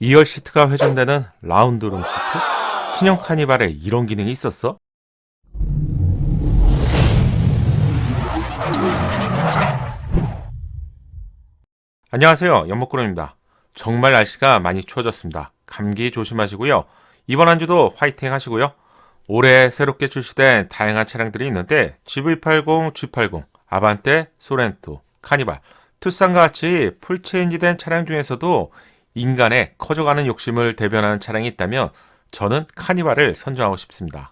2열 시트가 회전되는 라운드룸 시트? 신형 카니발에 이런 기능이 있었어? 안녕하세요, 연목구름입니다. 정말 날씨가 많이 추워졌습니다. 감기 조심하시고요. 이번 한 주도 화이팅 하시고요. 올해 새롭게 출시된 다양한 차량들이 있는데 GV80, G80, 아반떼, 소렌토, 카니발, 투싼과 같이 풀체인지된 차량 중에서도 인간의 커져가는 욕심을 대변하는 차량이 있다면 저는 카니발을 선정하고 싶습니다.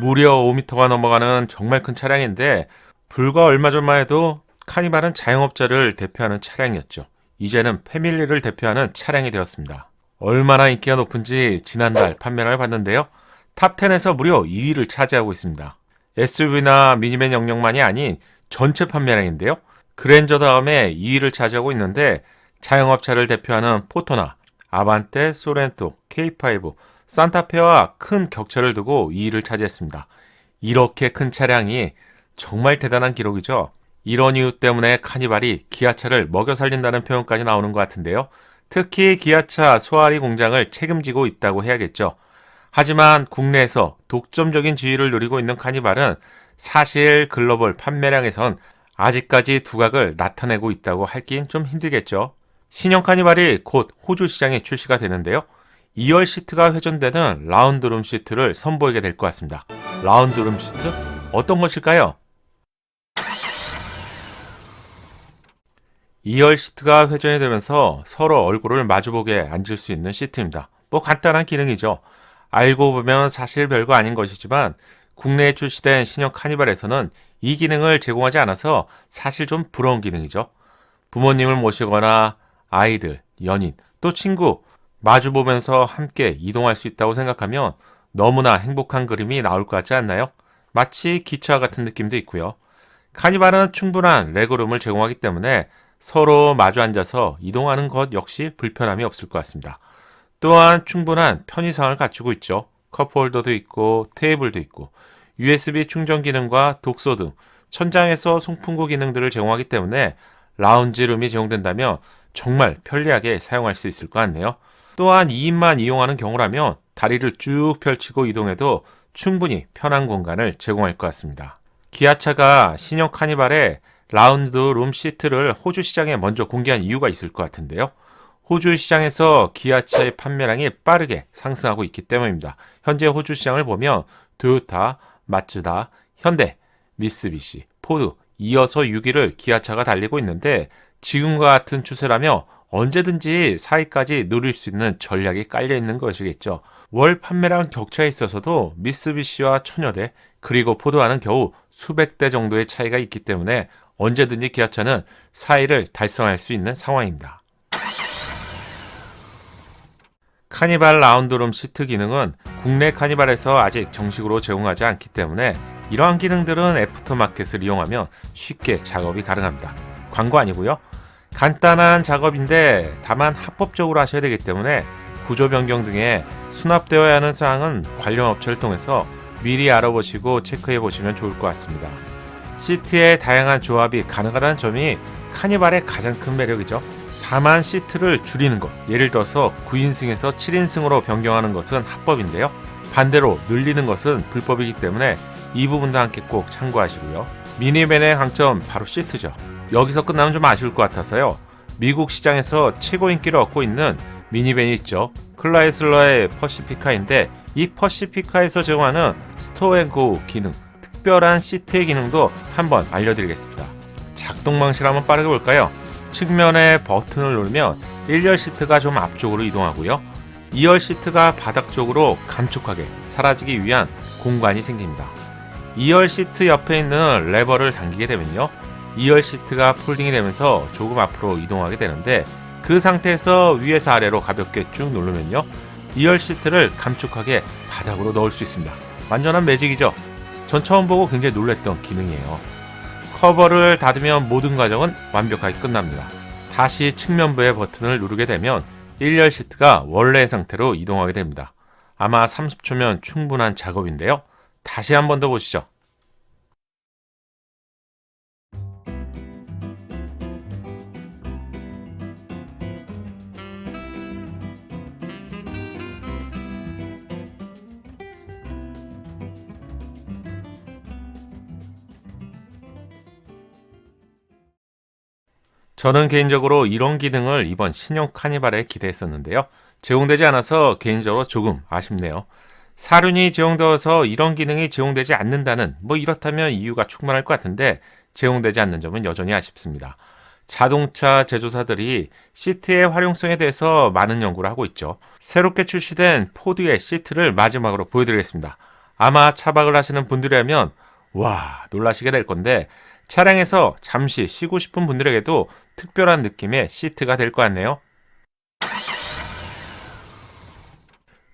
무려 5m가 넘어가는 정말 큰 차량인데 불과 얼마 전만 해도 카니발은 자영업자를 대표하는 차량이었죠. 이제는 패밀리를 대표하는 차량이 되었습니다. 얼마나 인기가 높은지 지난달 판매량을 봤는데요. 탑10에서 무려 2위를 차지하고 있습니다. SUV나 미니밴 영역만이 아닌 전체 판매량인데요. 그랜저 다음에 2위를 차지하고 있는데 자영업차를 대표하는 포토나 아반떼, 소렌토, K5, 산타페와 큰 격차를 두고 2위를 차지했습니다. 이렇게 큰 차량이 정말 대단한 기록이죠. 이런 이유 때문에 카니발이 기아차를 먹여 살린다는 표현까지 나오는 것 같은데요. 특히 기아차 소아리 공장을 책임지고 있다고 해야겠죠. 하지만 국내에서 독점적인 지위를 누리고 있는 카니발은 사실 글로벌 판매량에선 아직까지 두각을 나타내고 있다고 하긴 좀 힘들겠죠. 신형 카니발이 곧 호주 시장에 출시가 되는데요. 2열 시트가 회전되는 라운드룸 시트를 선보이게 될 것 같습니다. 라운드룸 시트? 어떤 것일까요? 2열 시트가 회전이 되면서 서로 얼굴을 마주보게 앉을 수 있는 시트입니다. 뭐 간단한 기능이죠. 알고 보면 사실 별거 아닌 것이지만 국내에 출시된 신형 카니발에서는 이 기능을 제공하지 않아서 사실 좀 부러운 기능이죠. 부모님을 모시거나 아이들, 연인, 또 친구 마주보면서 함께 이동할 수 있다고 생각하면 너무나 행복한 그림이 나올 것 같지 않나요? 마치 기차와 같은 느낌도 있고요. 카니발은 충분한 레그룸을 제공하기 때문에 서로 마주 앉아서 이동하는 것 역시 불편함이 없을 것 같습니다. 또한 충분한 편의상을 갖추고 있죠. 컵홀더도 있고 테이블도 있고 USB 충전 기능과 독서 등 천장에서 송풍구 기능들을 제공하기 때문에 라운지룸이 제공된다면 정말 편리하게 사용할 수 있을 것 같네요. 또한 2인만 이용하는 경우라면 다리를 쭉 펼치고 이동해도 충분히 편한 공간을 제공할 것 같습니다. 기아차가 신형 카니발에 라운드 룸 시트를 호주 시장에 먼저 공개한 이유가 있을 것 같은데요. 호주 시장에서 기아차의 판매량이 빠르게 상승하고 있기 때문입니다. 현재 호주 시장을 보면 토요타, 마츠다, 현대, 미쓰비시, 포드 이어서 6위를 기아차가 달리고 있는데 지금과 같은 추세라며 언제든지 4위까지 누릴 수 있는 전략이 깔려 있는 것이겠죠. 월 판매량 격차에 있어서도 미쓰비시와 천여대 그리고 포드와는 겨우 수백 대 정도의 차이가 있기 때문에 언제든지 기아차는 4위를 달성할 수 있는 상황입니다. 카니발 라운드룸 시트 기능은 국내 카니발에서 아직 정식으로 제공하지 않기 때문에 이러한 기능들은 애프터마켓을 이용하면 쉽게 작업이 가능합니다. 광고 아니고요. 간단한 작업인데 다만 합법적으로 하셔야 되기 때문에 구조 변경 등에 수납되어야 하는 사항은 관련 업체를 통해서 미리 알아보시고 체크해 보시면 좋을 것 같습니다. 시트의 다양한 조합이 가능하다는 점이 카니발의 가장 큰 매력이죠. 다만 시트를 줄이는 것, 예를 들어서 9인승에서 7인승으로 변경하는 것은 합법인데요. 반대로 늘리는 것은 불법이기 때문에 이 부분도 함께 꼭 참고하시고요. 미니밴의 강점 바로 시트죠. 여기서 끝나면 좀 아쉬울 것 같아서요. 미국 시장에서 최고 인기를 얻고 있는 미니밴이 있죠. 클라이슬러의 퍼시피카인데 이 퍼시피카에서 제공하는 스토어앤고 기능, 특별한 시트의 기능도 한번 알려드리겠습니다. 작동 방식을 한번 빠르게 볼까요? 측면에 버튼을 누르면 1열 시트가 좀 앞쪽으로 이동하고요. 2열 시트가 바닥 쪽으로 감촉하게 사라지기 위한 공간이 생깁니다. 2열 시트 옆에 있는 레버를 당기게 되면요. 2열 시트가 폴딩이 되면서 조금 앞으로 이동하게 되는데 그 상태에서 위에서 아래로 가볍게 쭉 누르면요. 2열 시트를 감촉하게 바닥으로 넣을 수 있습니다. 완전한 매직이죠. 전 처음 보고 굉장히 놀랐던 기능이에요. 커버를 닫으면 모든 과정은 완벽하게 끝납니다. 다시 측면부의 버튼을 누르게 되면 1열 시트가 원래의 상태로 이동하게 됩니다. 아마 30초면 충분한 작업인데요. 다시 한 번 더 보시죠. 저는 개인적으로 이런 기능을 이번 신형 카니발에 기대했었는데요. 제공되지 않아서 개인적으로 조금 아쉽네요. 사륜이 제공되어서 이런 기능이 제공되지 않는다는 이렇다면 이유가 충분할 것 같은데 제공되지 않는 점은 여전히 아쉽습니다. 자동차 제조사들이 시트의 활용성에 대해서 많은 연구를 하고 있죠. 새롭게 출시된 포드의 시트를 마지막으로 보여드리겠습니다. 아마 차박을 하시는 분들이라면 와 놀라시게 될 건데 차량에서 잠시 쉬고 싶은 분들에게도 특별한 느낌의 시트가 될 것 같네요.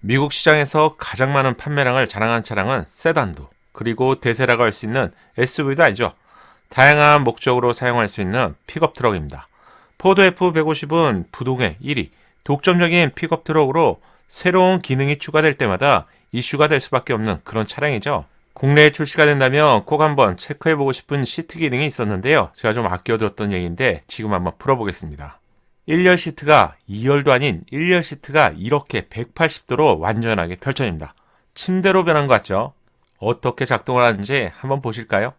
미국 시장에서 가장 많은 판매량을 자랑한 차량은 세단도 그리고 대세라고 할 수 있는 SUV도 아니죠. 다양한 목적으로 사용할 수 있는 픽업 트럭입니다. 포드 F150은 부동의 1위, 독점적인 픽업 트럭으로 새로운 기능이 추가될 때마다 이슈가 될 수밖에 없는 그런 차량이죠. 국내에 출시가 된다면 꼭 한번 체크해보고 싶은 시트 기능이 있었는데요. 제가 좀 아껴뒀던 얘기인데 지금 한번 풀어보겠습니다. 1열 시트가 2열도 아닌 1열 시트가 이렇게 180도로 완전하게 펼쳐집니다. 침대로 변한 것 같죠? 어떻게 작동을 하는지 한번 보실까요?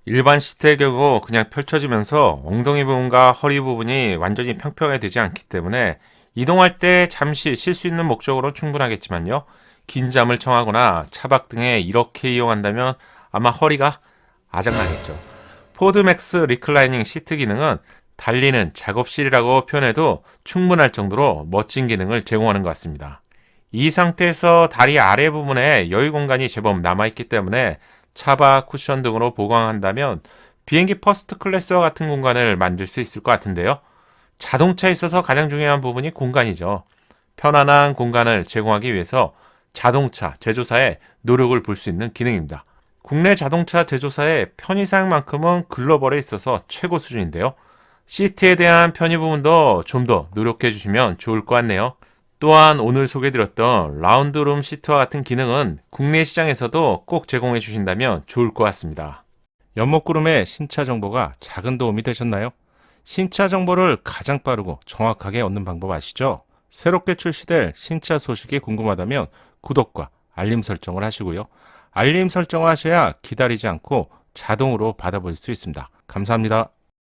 일반 시트의 경우 그냥 펼쳐지면서 엉덩이 부분과 허리 부분이 완전히 평평해지지 않기 때문에 이동할 때 잠시 쉴 수 있는 목적으로 충분하겠지만요. 긴 잠을 청하거나 차박 등에 이렇게 이용한다면 아마 허리가 아작나겠죠. 포드 맥스 리클라이닝 시트 기능은 달리는 작업실이라고 표현해도 충분할 정도로 멋진 기능을 제공하는 것 같습니다. 이 상태에서 다리 아래 부분에 여유 공간이 제법 남아있기 때문에 차박, 쿠션 등으로 보강한다면 비행기 퍼스트 클래스와 같은 공간을 만들 수 있을 것 같은데요. 자동차에 있어서 가장 중요한 부분이 공간이죠. 편안한 공간을 제공하기 위해서 자동차 제조사의 노력을 볼 수 있는 기능입니다. 국내 자동차 제조사의 편의사양만큼은 글로벌에 있어서 최고 수준인데요. 시트에 대한 편의 부분도 좀 더 노력해 주시면 좋을 것 같네요. 또한 오늘 소개해드렸던 라운드룸 시트와 같은 기능은 국내 시장에서도 꼭 제공해 주신다면 좋을 것 같습니다. 연목구름의 신차 정보가 작은 도움이 되셨나요? 신차 정보를 가장 빠르고 정확하게 얻는 방법 아시죠? 새롭게 출시될 신차 소식이 궁금하다면 구독과 알림 설정을 하시고요. 알림 설정을 하셔야 기다리지 않고 자동으로 받아볼 수 있습니다. 감사합니다.